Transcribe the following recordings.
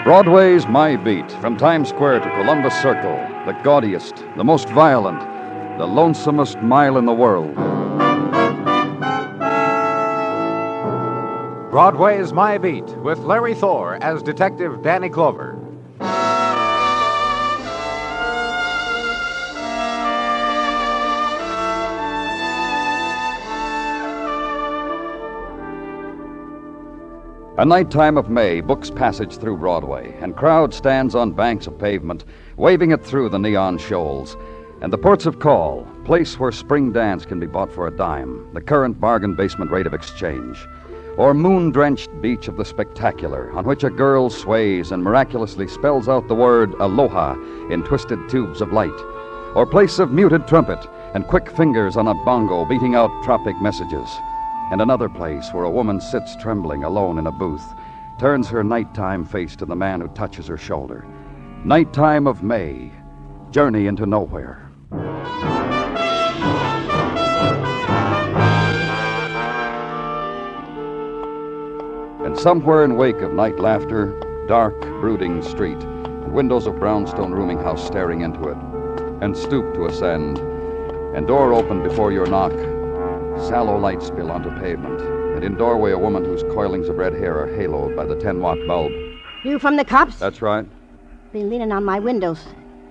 Broadway's My Beat, from Times Square to Columbus Circle, the gaudiest, the most violent, the lonesomest mile in the world. Broadway's My Beat, with Larry Thor as Detective Danny Clover. A nighttime of May books passage through Broadway, and crowd stands on banks of pavement, waving it through the neon shoals. And the ports of call, place where spring dance can be bought for a dime, the current bargain basement rate of exchange. Or moon-drenched beach of the spectacular, on which a girl sways and miraculously spells out the word aloha in twisted tubes of light. Or place of muted trumpet and quick fingers on a bongo beating out tropic messages. And another place where a woman sits trembling alone in a booth, turns her nighttime face to the man who touches her shoulder. Nighttime of May, journey into nowhere. And somewhere in wake of night laughter, dark, brooding street, and windows of brownstone rooming house staring into it, and stoop to ascend, and door open before your knock, sallow light spill onto pavement, and in doorway a woman whose coilings of red hair are haloed by the 10-watt bulb. You from the cops? That's right. Been leaning on my windows,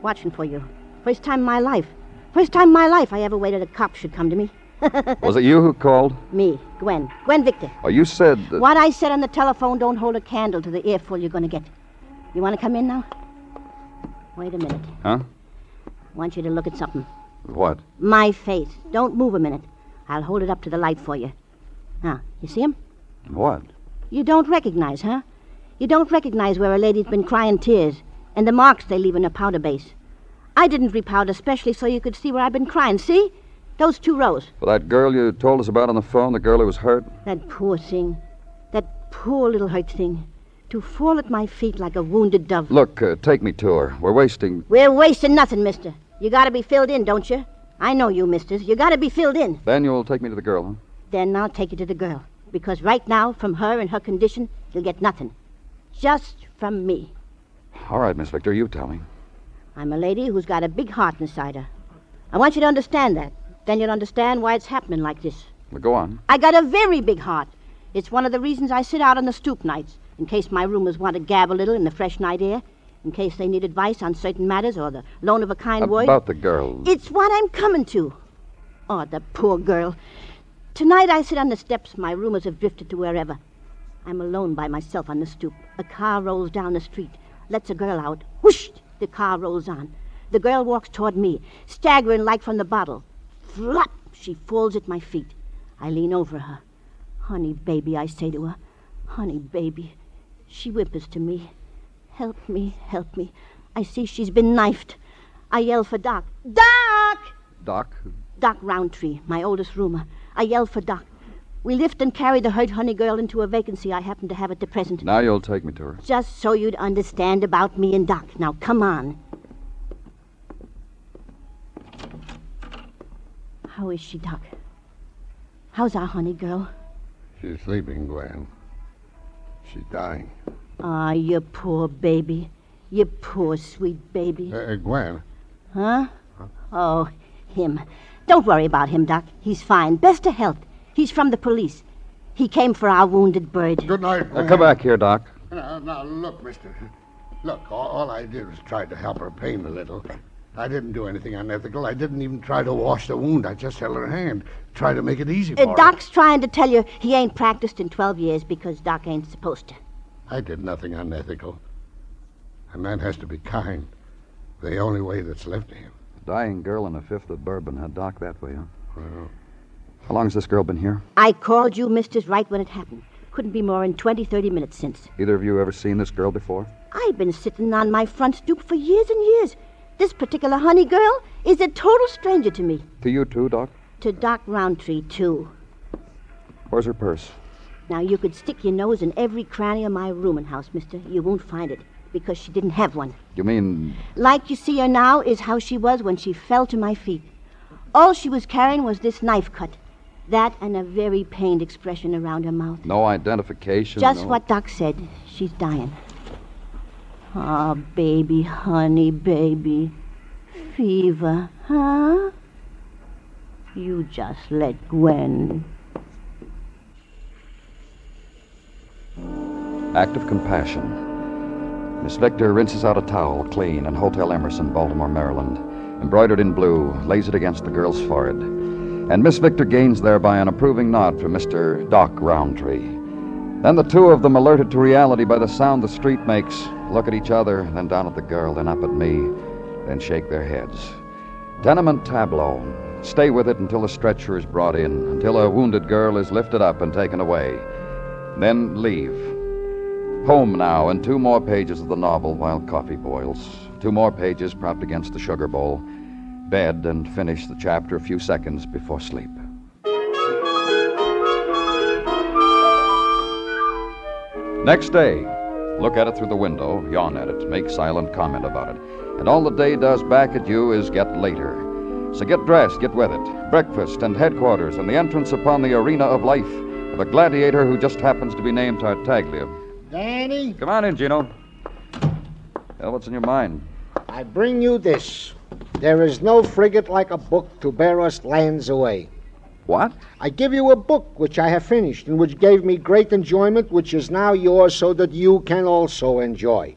watching for you. First time in my life I ever waited a cop should come to me. Was it you who called? Me, Gwen Victor. Oh, you said that... What I said on the telephone don't hold a candle to the earful you're going to get. You want to come in now? Wait a minute. Huh? I want you to look at something. What? My face. Don't move a minute. I'll hold it up to the light for you. Now, you see him? What? You don't recognize, huh? You don't recognize where a lady's been crying tears and the marks they leave in her powder base. I didn't repowder especially so you could see where I've been crying. See? Those 2 rows. Well, that girl you told us about on the phone, the girl who was hurt? That poor thing. That poor little hurt thing. To fall at my feet like a wounded dove. Look, take me to her. We're wasting nothing, mister. You gotta be filled in, don't you? I know you, misters. You gotta be filled in. Then you'll take me to the girl, huh? Then I'll take you to the girl. Because right now, from her and her condition, you'll get nothing. Just from me. All right, Miss Victor, you tell me. I'm a lady who's got a big heart inside her. I want you to understand that. Then you'll understand why it's happening like this. Well, go on. I got a very big heart. It's one of the reasons I sit out on the stoop nights, in case my roomers want to gab a little in the fresh night air, in case they need advice on certain matters or the loan of a kind word. About the girl. It's what I'm coming to. Oh, the poor girl. Tonight I sit on the steps. My roomers have drifted to wherever. I'm alone by myself on the stoop. A car rolls down the street, lets a girl out. Whoosh! The car rolls on. The girl walks toward me, staggering like from the bottle. Flop! She falls at my feet. I lean over her. Honey, baby, I say to her. Honey, baby. She whimpers to me. Help me, help me. I see she's been knifed. I yell for Doc. Doc! Doc? Doc Roundtree, my oldest roomer. I yell for Doc. We lift and carry the hurt honey girl into a vacancy I happen to have at the present. Now you'll take me to her. Just so you'd understand about me and Doc. Now, come on. How is she, Doc? How's our honey girl? She's sleeping, Gwen. She's dying. Ah, you poor baby. You poor sweet baby. Gwen. Huh? Oh, him. Don't worry about him, Doc. He's fine. Best of health. He's from the police. He came for our wounded bird. Good night. Come back here, Doc. Now, look, mister. Look, all I did was try to help her pain a little. I didn't do anything unethical. I didn't even try to wash the wound. I just held her hand, tried to make it easy for her. Doc's trying to tell you he ain't practiced in 12 years because Doc ain't supposed to. I did nothing unethical. A man has to be kind. The only way that's left to him. A dying girl and a fifth of bourbon had Doc that way, huh? Well, How long has this girl been here? I called you misters right when it happened. Couldn't be more than 20, 30 minutes since. Either of you ever seen this girl before? I've been sitting on my front stoop for years and years. This particular honey girl is a total stranger to me. To you too, Doc? To Doc Roundtree, too. Where's her purse? Now, you could stick your nose in every cranny of my rooming house, mister. You won't find it, because she didn't have one. You mean... Like you see her now is how she was when she fell to my feet. All she was carrying was this knife cut. That and a very pained expression around her mouth. No identification? Just no... what Doc said. She's dying. Oh, baby, honey, baby. Fever, huh? You just let Gwen. Act of compassion. Miss Victor rinses out a towel, clean, in Hotel Emerson, Baltimore, Maryland. Embroidered in blue, lays it against the girl's forehead. And Miss Victor gains thereby an approving nod from Mr. Doc Roundtree. Then the two of them, alerted to reality by the sound the street makes, look at each other, then down at the girl, then up at me, then shake their heads. Tenement tableau. Stay with it until a stretcher is brought in, until a wounded girl is lifted up and taken away. Then leave. Home now, and 2 more pages of the novel while coffee boils. 2 more pages propped against the sugar bowl. Bed, and finish the chapter a few seconds before sleep. Next day. Look at it through the window, yawn at it, make silent comment about it. And all the day does back at you is get later. So get dressed, get with it. Breakfast and headquarters and the entrance upon the arena of life of a gladiator who just happens to be named Tartaglia. Danny, Come on in, Gino. Well, what's in your mind? I bring you this. There is no frigate like a book to bear us lands away. What? I give you a book which I have finished and which gave me great enjoyment, which is now yours so that you can also enjoy.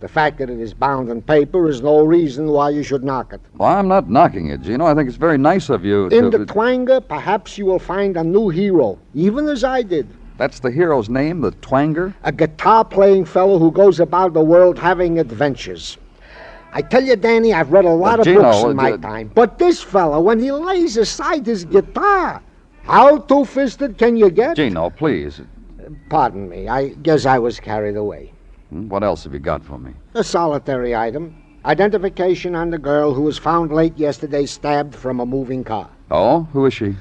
The fact that it is bound in paper is no reason why you should knock it. Well, I'm not knocking it, Gino. I think it's very nice of you to... In the twanger, perhaps you will find a new hero, even as I did. That's the hero's name, the Twanger? A guitar-playing fellow who goes about the world having adventures. I tell you, Danny, I've read a lot of Gino, books in my time. But this fellow, when he lays aside his guitar, how two-fisted can you get? Gino, please. Pardon me, I guess I was carried away. What else have you got for me? A solitary item. Identification on the girl who was found late yesterday stabbed from a moving car. Oh, who is she?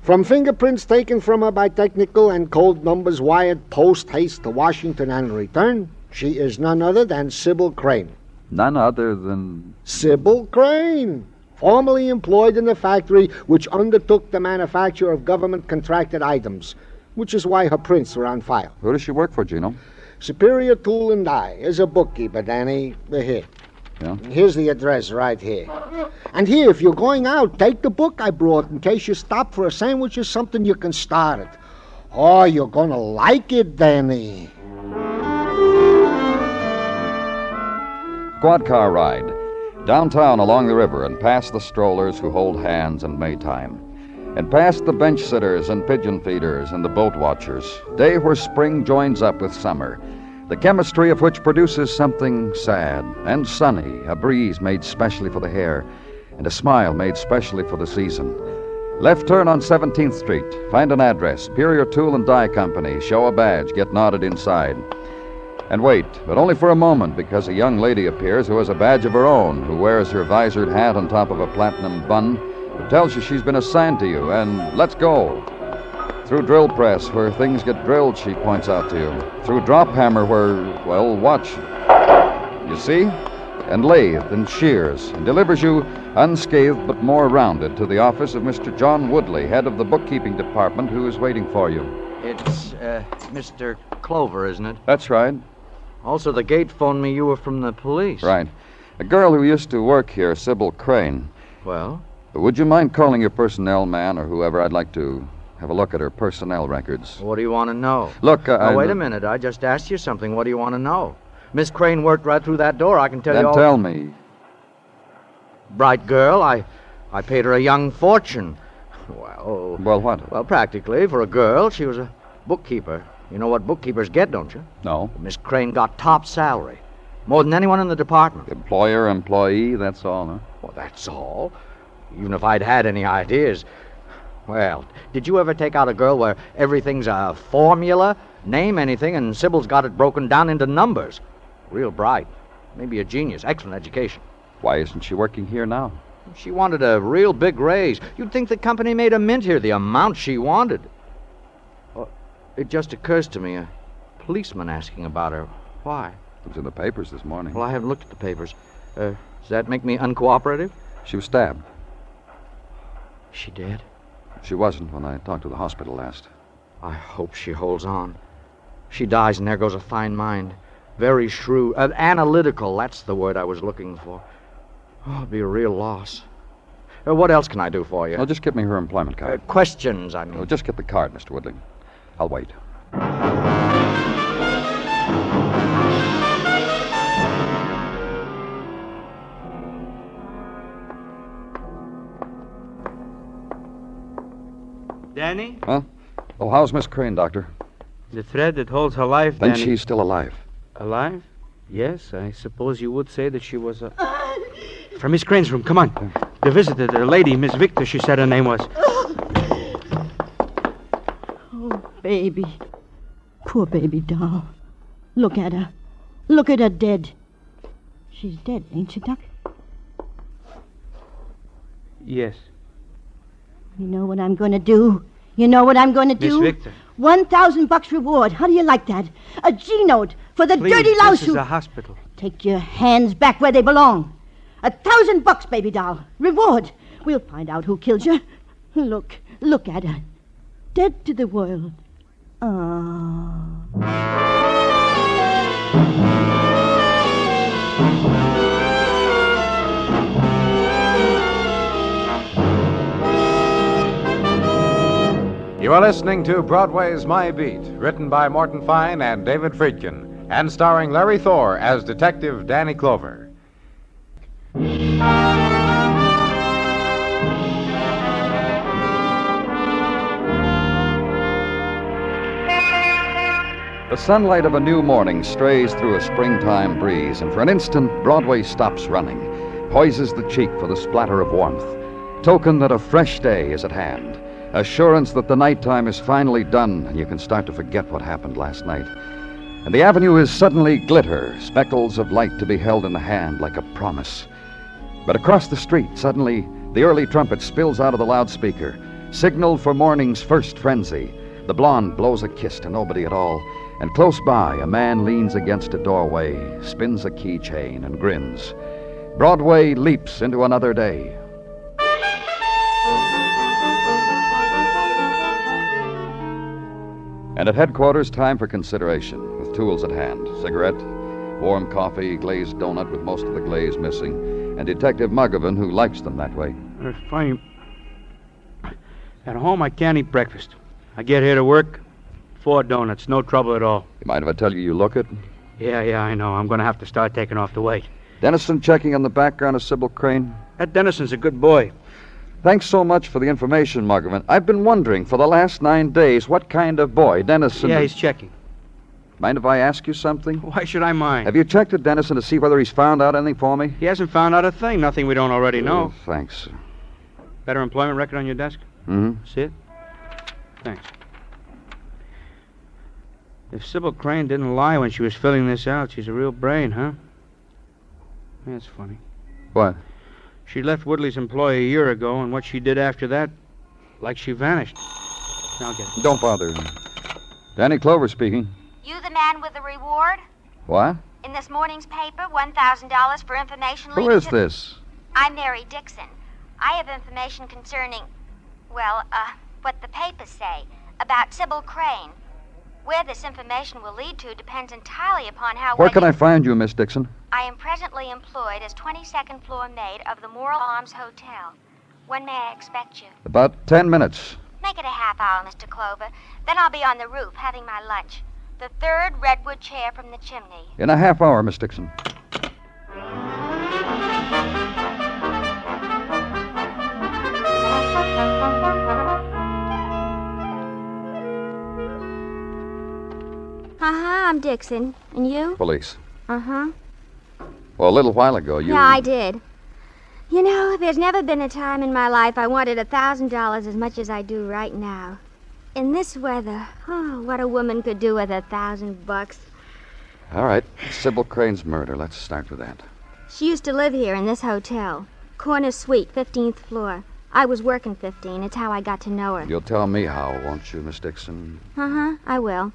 From fingerprints taken from her by technical and code numbers wired post-haste to Washington and return, she is none other than Sybil Crane. None other than... Sybil Crane, formerly employed in the factory which undertook the manufacture of government-contracted items, which is why her prints are on file. Who does she work for, Gino? Superior Tool and Die is a bookkeeper, Danny. Here. Yeah? Here's the address right here. And here, if you're going out, take the book I brought in case you stop for a sandwich or something, you can start it. Oh, you're going to like it, Danny. Quad car ride. Downtown along the river and past the strollers who hold hands in Maytime. And past the bench sitters and pigeon feeders and the boat watchers. Day where spring joins up with summer. The chemistry of which produces something sad and sunny, a breeze made specially for the hair, and a smile made specially for the season. Left turn on 17th Street. Find an address, Superior Tool and Die Company. Show a badge, get nodded inside. And wait, but only for a moment, because a young lady appears who has a badge of her own, who wears her visored hat on top of a platinum bun, who tells you she's been assigned to you, and let's go. Through drill press, where things get drilled, she points out to you. Through drop hammer, where, well, watch. You see? And lathe and shears, and delivers you, unscathed but more rounded, to the office of Mr. John Woodley, head of the bookkeeping department, who is waiting for you. It's, Mr. Clover, isn't it? That's right. Also, the gate phoned me you were from the police. Right. A girl who used to work here, Sybil Crane. Well? Would you mind calling your personnel man or whoever? I'd like to have a look at her personnel records. What do you want to know? Look, wait a minute. I just asked you something. What do you want to know? Miss Crane worked right through that door. I can tell you all... Then tell me. Bright girl. I paid her a young fortune. Well... Well, what? Well, practically, for a girl, she was a bookkeeper. You know what bookkeepers get, don't you? No. Miss Crane got top salary. More than anyone in the department. Employer, employee, that's all, huh? Well, that's all. Even if I'd had any ideas... Well, did you ever take out a girl where everything's a formula? Name anything, and Sybil's got it broken down into numbers. Real bright. Maybe a genius. Excellent education. Why isn't she working here now? She wanted a real big raise. You'd think the company made a mint here, the amount she wanted. Well, it just occurs to me, a policeman asking about her. Why? It was in the papers this morning. Well, I haven't looked at the papers. Does that make me uncooperative? She was stabbed. She did? She wasn't when I talked to the hospital last. I hope she holds on. She dies, and there goes a fine mind. Very shrewd. Analytical, that's the word I was looking for. Oh, it'd be a real loss. What else can I do for you? Well, just get me her employment card. Questions, I mean. Well, just get the card, Mr. Woodley. I'll wait. Danny? Huh? Oh, how's Miss Crane, Doctor? The thread that holds her life, Then Danny. she's still alive. Alive? Yes, I suppose you would say that she was From Miss Crane's room, come on. The visitor, the lady, Miss Victor, she said her name was. Oh, baby. Poor baby doll. Look at her. Look at her dead. She's dead, ain't she, Doc? Yes. You know what I'm going to do? You know what I'm going to do? Miss Victor. $1,000 reward. How do you like that? A G-note for the Please, dirty louse this is a hospital. Take your hands back where they belong. $1,000, baby doll. Reward. We'll find out who killed you. Look at her. Dead to the world. You are listening to Broadway's My Beat, written by Morton Fine and David Friedkin, and starring Larry Thor as Detective Danny Clover. The sunlight of a new morning strays through a springtime breeze, and for an instant, Broadway stops running, poises the cheek for the splatter of warmth, token that a fresh day is at hand, assurance that the nighttime is finally done and you can start to forget what happened last night. And the avenue is suddenly glitter, speckles of light to be held in the hand like a promise. But across the street, suddenly, the early trumpet spills out of the loudspeaker, signal for morning's first frenzy. The blonde blows a kiss to nobody at all, and close by, a man leans against a doorway, spins a keychain, and grins. Broadway leaps into another day. And at headquarters, time for consideration, with tools at hand. Cigarette, warm coffee, glazed donut with most of the glaze missing, and Detective Muggovan, who likes them that way. It's funny. At home, I can't eat breakfast. I get here to work, 4 donuts, no trouble at all. You mind if I tell you look it? Yeah, I know. I'm going to have to start taking off the weight. Dennison checking on the background of Sybil Crane? That Dennison's a good boy. Thanks so much for the information, Muggovan. I've been wondering for the last 9 days what kind of boy Dennison... Yeah, he's checking. Mind if I ask you something? Why should I mind? Have you checked with Dennison to see whether he's found out anything for me? He hasn't found out a thing. Nothing we don't already know. Thanks. Better employment record on your desk? Mm-hmm. See it? Thanks. If Sybil Crane didn't lie when she was filling this out, she's a real brain, huh? That's funny. What? She left Woodley's employ a year ago, and what she did after that, like she vanished. Now get it. Don't bother. Danny Clover speaking. You the man with the reward? What? In this morning's paper, $1,000 for information Who leading is to... this? I'm Mary Dixon. I have information concerning, what the papers say about Sybil Crane. Where this information will lead to depends entirely upon how... Where can I find you, Miss Dixon? I am presently employed as 22nd floor maid of the Moral Arms Hotel. When may I expect you? About 10 minutes. Make it a half hour, Mr. Clover. Then I'll be on the roof having my lunch. The 3rd redwood chair from the chimney. In a half hour, Miss Dixon. I'm Dixon. And you? Police. Uh-huh. Well, a little while ago, you... Yeah, I did. You know, there's never been a time in my life I wanted $1,000 as much as I do right now. In this weather, what a woman could do with $1,000. All right. Sybil Crane's murder. Let's start with that. She used to live here in this hotel. Corner suite, 15th floor. I was working 15. It's how I got to know her. You'll tell me how, won't you, Miss Dixon? Uh-huh, I will.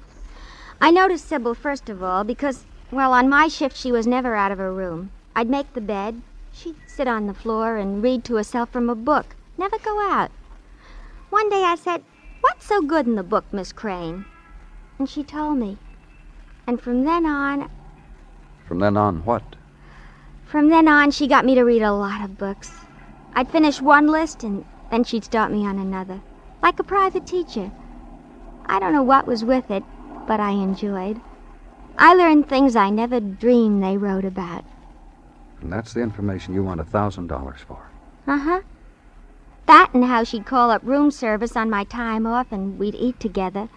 I noticed Sybil first of all because, on my shift she was never out of her room. I'd make the bed. She'd sit on the floor and read to herself from a book. Never go out. One day I said, "What's so good in the book, Miss Crane?" And she told me. And from then on, From then on, what? From then on, she got me to read a lot of books. I'd finish one list, and then she'd start me on another, like a private teacher. I don't know what was with it, but I enjoyed. I learned things I never dreamed they wrote about. And that's the information you want $1,000 for. Uh-huh. That and how she'd call up room service on my time off, and we'd eat together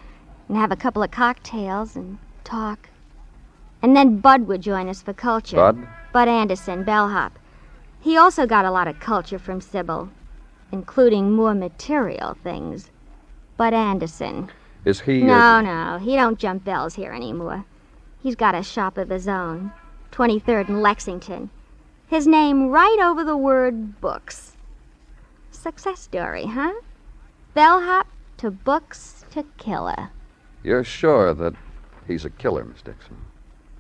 and have a couple of cocktails and talk. And then Bud would join us for culture. Bud? Bud Anderson, bellhop. He also got a lot of culture from Sybil, including more material things. Bud Anderson. Is he... No, he don't jump bells here anymore. He's got a shop of his own, 23rd and Lexington. His name right over the word books. Success story, huh? Bellhop to books to killer. You're sure that he's a killer, Miss Dixon?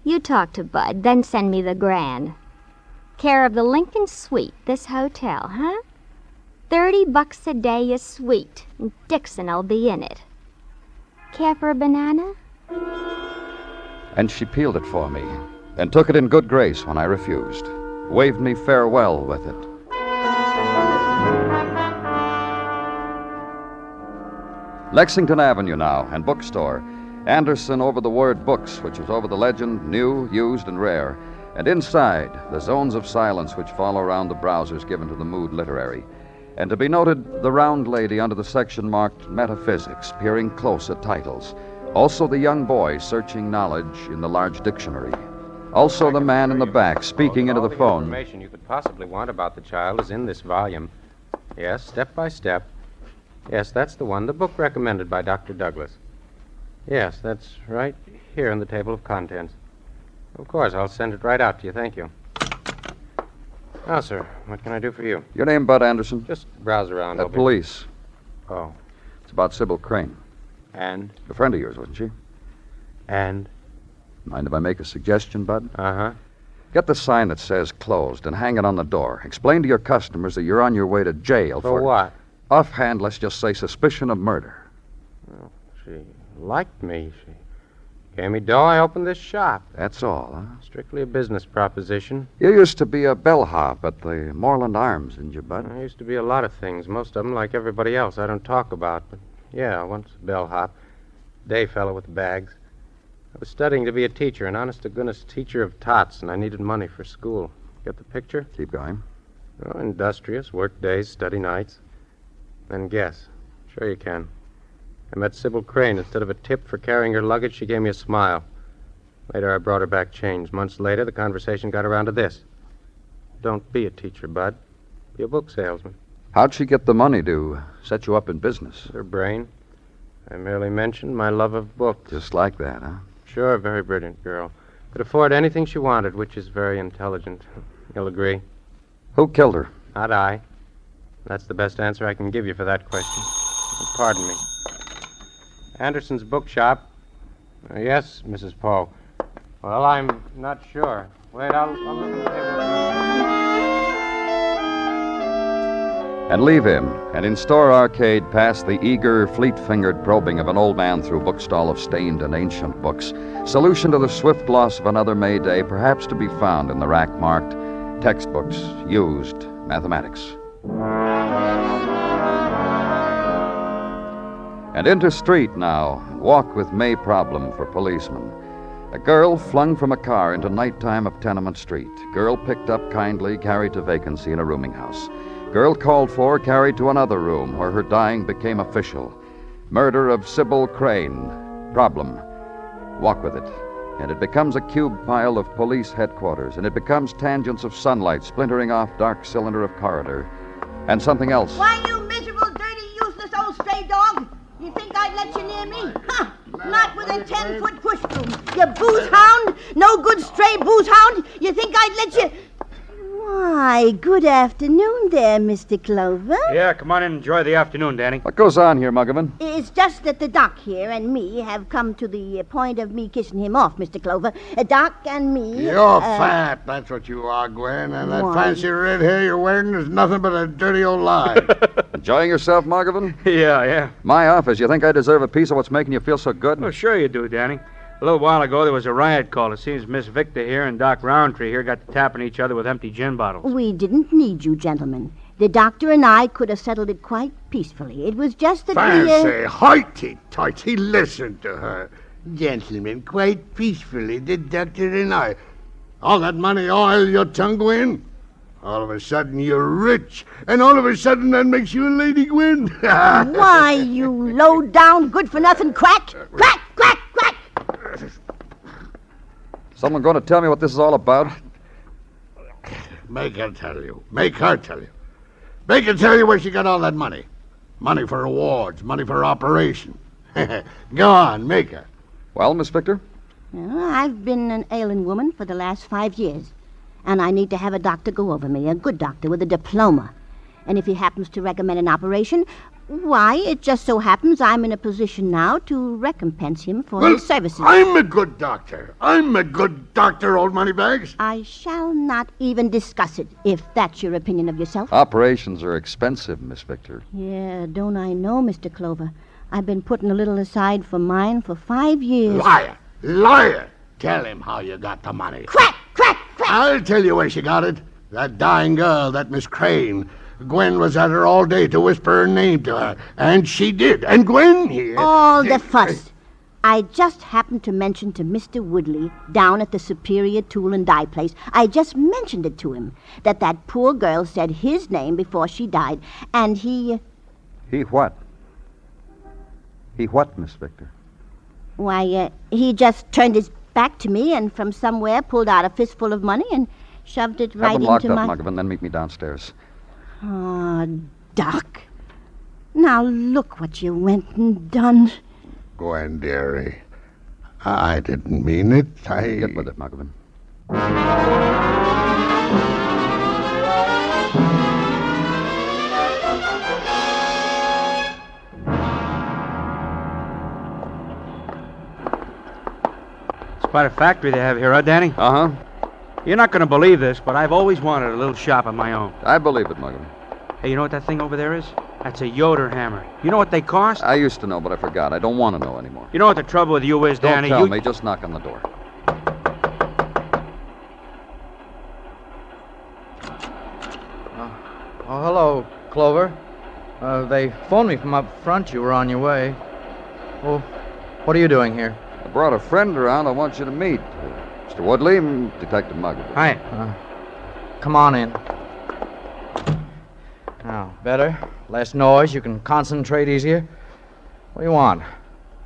You talk to Bud, then send me the grand. Care of the Lincoln Suite, this hotel, huh? $30 a day a suite, and Dixon'll be in it. Care for a banana? And she peeled it for me, and took it in good grace when I refused. Waved me farewell with it. Lexington Avenue now, and bookstore. Anderson over the word books, which was over the legend, new, used, and rare. And inside, the zones of silence which follow around the browsers given to the mood literary. And to be noted, the round lady under the section marked Metaphysics, peering close at titles. Also the young boy searching knowledge in the large dictionary. Also the man in the back speaking into the phone. All the information you could possibly want about the child is in this volume. Yes, step by step. Yes, that's the one, the book recommended by Dr. Douglas. Yes, that's right here in the table of contents. Of course, I'll send it right out to you. Thank you. Now, sir, what can I do for you? Your name, Bud Anderson? Just browse around. Police. Oh. It's about Sybil Crane. And? A friend of yours, wasn't she? And? Mind if I make a suggestion, Bud? Uh-huh. Get the sign that says closed and hang it on the door. Explain to your customers that you're on your way to jail For what? Offhand, let's just say suspicion of murder. Well, she liked me. She gave me dough. I opened this shop. That's all, huh? Strictly a business proposition. You used to be a bellhop at the Moreland Arms, didn't you, Bud? I used to be a lot of things. Most of them, like everybody else, I don't talk about. But, yeah, once a bellhop. Day fellow with bags. I was studying to be a teacher, an honest-to-goodness teacher of tots, and I needed money for school. Get the picture? Keep going. Oh, industrious, work days, study nights. Then guess. Sure you can. I met Sybil Crane. Instead of a tip for carrying her luggage, she gave me a smile. Later, I brought her back change. Months later, the conversation got around to this. Don't be a teacher, Bud. Be a book salesman. How'd she get the money to set you up in business? Her brain. I merely mentioned my love of books. Just like that, huh? Sure, very brilliant girl. Could afford anything she wanted, which is very intelligent. You'll agree? Who killed her? Not I. That's the best answer I can give you for that question. Pardon me. Anderson's bookshop. Yes, Mrs. Poe. Well, I'm not sure. Wait, I'll look at the table. And leave him, and in Store Arcade past the eager, fleet-fingered probing of an old man through bookstall of stained and ancient books. Solution to the swift loss of another May Day, perhaps to be found in the rack marked textbooks, used, mathematics. And into street now, and walk with May problem for policemen. A girl flung from a car into nighttime of Tenement Street. Girl picked up kindly, carried to vacancy in a rooming house. Girl called for, carried to another room where her dying became official. Murder of Sybil Crane. Problem. Walk with it. And it becomes a cube pile of police headquarters, and it becomes tangents of sunlight splintering off dark cylinder of corridor. And something else. Why, you miserable, dirty, useless old stray dog! You think I'd let you near me? Huh! Not with a 10-foot push broom. You booze hound! No good stray booze hound! You think I'd let you... Why, good afternoon there, Mr. Clover. Yeah, come on in and enjoy the afternoon, Danny. What goes on here, Muggavan? It's just that the doc here and me have come to the point of me kissing him off, Mr. Clover. Doc and me... You're fat, that's what you are, Gwen. And that fancy red hair you're wearing is nothing but a dirty old lie. Enjoying yourself, Muggavan? Yeah. My office. You think I deserve a piece of what's making you feel so good? Oh, sure you do, Danny. A little while ago, there was a riot call. It seems Miss Victor here and Doc Roundtree here got to tapping each other with empty gin bottles. We didn't need you, gentlemen. The doctor and I could have settled it quite peacefully. It was just that Fancy, hoity-toity, listen to her. Gentlemen, quite peacefully, the doctor and I. All that money oil your tongue, Gwen? All of a sudden you're rich, and all of a sudden that makes you a Lady Gwen. Why, you low-down, good-for-nothing quack! Quack, quack, quack! Someone going to tell me what this is all about? Make her tell you. Make her tell you. Make her tell you where she got all that money. Money for rewards, money for operation. Go on, make her. Well, Miss Victor? Well, I've been an ailing woman for the last 5 years, and I need to have a doctor go over me, a good doctor with a diploma. And if he happens to recommend an operation, why, it just so happens I'm in a position now to recompense him for his services. I'm a good doctor. I'm a good doctor, old moneybags. I shall not even discuss it, if that's your opinion of yourself. Operations are expensive, Miss Victor. Yeah, don't I know, Mr. Clover? I've been putting a little aside for mine for 5 years. Liar! Liar! Tell him how you got the money. Crack! Crack! Crack! I'll tell you where she got it. That dying girl, that Miss Crane. Gwen was at her all day to whisper her name to her, and she did. And Gwen here... All the fuss. I just happened to mention to Mr. Woodley down at the Superior Tool and Die place, I just mentioned it to him, that poor girl said his name before she died, and he... He what? He what, Miss Victor? Why, he just turned his back to me and from somewhere pulled out a fistful of money and shoved it right Have them locked into up, my... Muggavan, then meet me downstairs. Oh, Doc. Now look what you went and done. Gwen, dearie, I didn't mean it. Get with it, Muggavan. It's quite a factory they have here, huh, Danny? Uh-huh. You're not going to believe this, but I've always wanted a little shop of my own. I believe it, Muggavan. Hey, you know what that thing over there is? That's a Yoder hammer. You know what they cost? I used to know, but I forgot. I don't want to know anymore. You know what the trouble with you is, Danny? Don't tell me. Just knock on the door. Oh, hello, Clover. They phoned me from up front you were on your way. Well, what are you doing here? I brought a friend around I want you to meet. Mr. Woodley, Detective Muggavan. Hi. Come on in. Now, better? Less noise? You can concentrate easier? What do you want?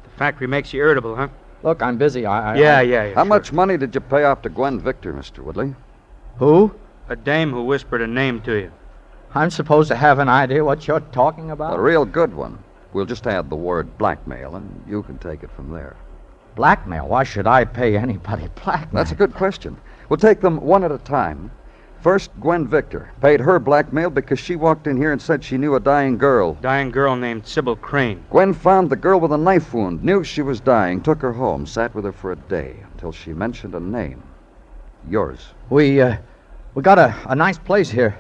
The factory makes you irritable, huh? Look, I'm busy. Yeah. How much money did you pay off to Gwen Victor, Mr. Woodley? Who? A dame who whispered a name to you. I'm supposed to have an idea what you're talking about? A real good one. We'll just add the word blackmail, and you can take it from there. Blackmail? Why should I pay anybody blackmail? That's a good question. We'll take them one at a time. First, Gwen Victor paid her blackmail because she walked in here and said she knew a dying girl. Dying girl named Sybil Crane. Gwen found the girl with a knife wound, knew she was dying, took her home, sat with her for a day until she mentioned a name. Yours. We got a nice place here.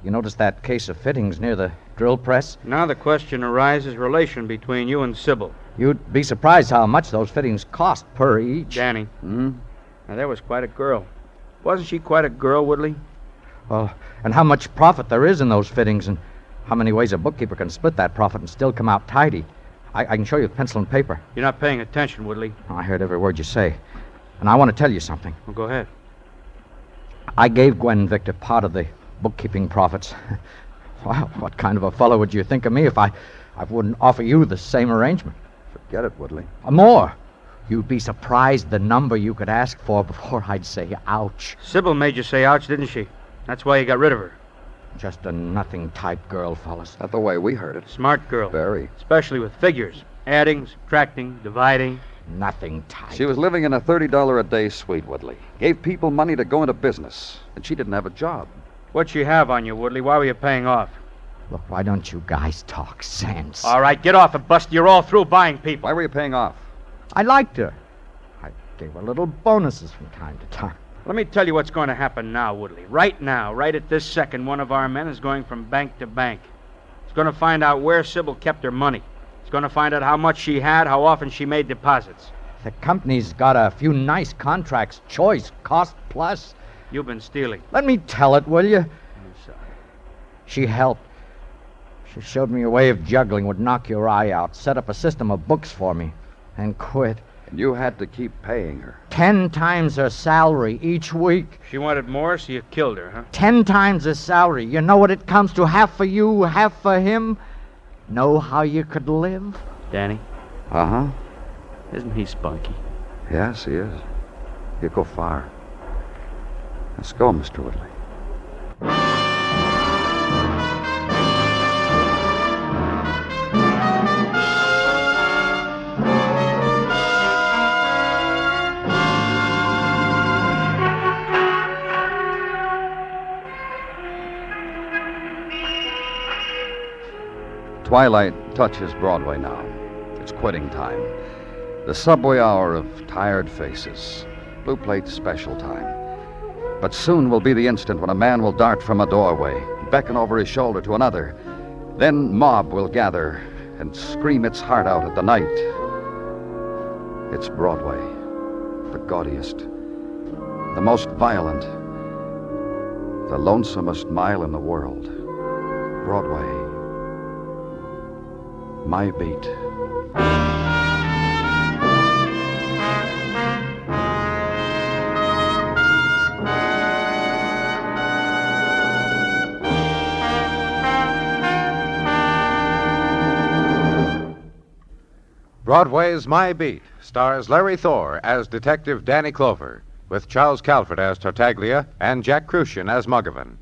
You notice that case of fittings near the drill press? Now the question arises, relation between you and Sybil. You'd be surprised how much those fittings cost per each. Danny. Hmm? Now, there was quite a girl. Wasn't she quite a girl, Woodley? Well, and how much profit there is in those fittings, and how many ways a bookkeeper can split that profit and still come out tidy. I can show you with pencil and paper. You're not paying attention, Woodley. I heard every word you say. And I want to tell you something. Well, go ahead. I gave Gwen Victor part of the bookkeeping profits. Well, what kind of a fellow would you think of me if I wouldn't offer you the same arrangement? Forget it, Woodley. More. You'd be surprised the number you could ask for before I'd say ouch. Sybil made you say ouch, didn't she? That's why you got rid of her. Just a nothing-type girl, fellas. Not the way we heard it. Smart girl. Very. Especially with figures. Adding, subtracting, dividing. Nothing type. She was living in a $30 a day suite, Woodley. Gave people money to go into business. And she didn't have a job. What'd she have on you, Woodley? Why were you paying off? Look, why don't you guys talk sense? All right, get off it, Buster. You're all through buying people. Why were you paying off? I liked her. I gave her little bonuses from time to time. Let me tell you what's going to happen now, Woodley. Right now, right at this second, one of our men is going from bank to bank. He's going to find out where Sybil kept her money. He's going to find out how much she had, how often she made deposits. The company's got a few nice contracts. Choice, cost plus. You've been stealing. Let me tell it, will you? I'm sorry. She helped. She showed me a way of juggling would knock your eye out, set up a system of books for me, and quit. And you had to keep paying her. 10 times her salary each week. She wanted more, so you killed her, huh? 10 times the salary. You know what it comes to? Half for you, half for him. Know how you could live? Danny, Uh-huh. isn't he spunky? Yes, he is. He'll go far. Let's go, Mr. Woodley. Twilight touches Broadway now. It's quitting time. The subway hour of tired faces. Blue plate special time. But soon will be the instant when a man will dart from a doorway, beckon over his shoulder to another. Then mob will gather and scream its heart out at the night. It's Broadway, the gaudiest, the most violent, the lonesomest mile in the world. Broadway. My beat. Broadway's My Beat stars Larry Thor as Detective Danny Clover, with Charles Calvert as Tartaglia and Jack Crucian as Muggavan.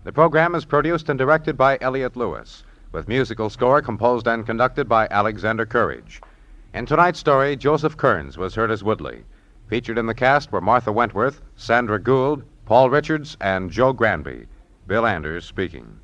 The program is produced and directed by Elliott Lewis, with musical score composed and conducted by Alexander Courage. In tonight's story, Joseph Kearns was heard as Woodley. Featured in the cast were Martha Wentworth, Sandra Gould, Paul Richards, and Joe Granby. Bill Anders speaking.